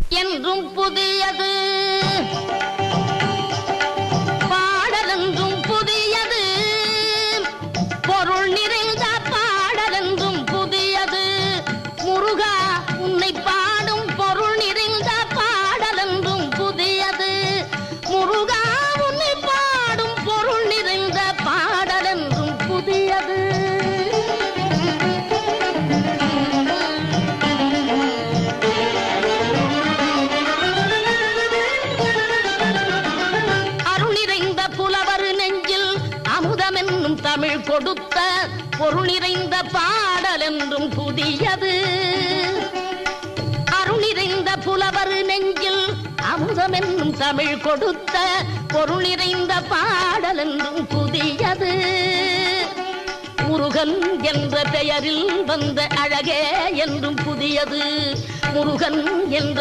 என்றும் புதியது, பாடலென்றும் புதியது, பொருள் நிறைந்த பாடலென்றும் புதியது. முருகா உன்னை பாடும் பொருள் நிறைந்த பாடலென்றும் புதியது. முருகா உன்னை பாடும் பொருள் நிறைந்த பாடலென்றும் புதியது. தமிழ் கொடுத்த பொருள் நிறைந்த பாடல் என்றும் புதியது. அருள் நிறைந்த புலவர் நெஞ்சில் அமுதம் என்னும் தமிழ் கொடுத்த பொருள் நிறைந்த பாடல் என்றும் புதியது. முருகன் என்ற பெயரில் வந்த அழகே என்றும் புதியது. முருகன் என்ற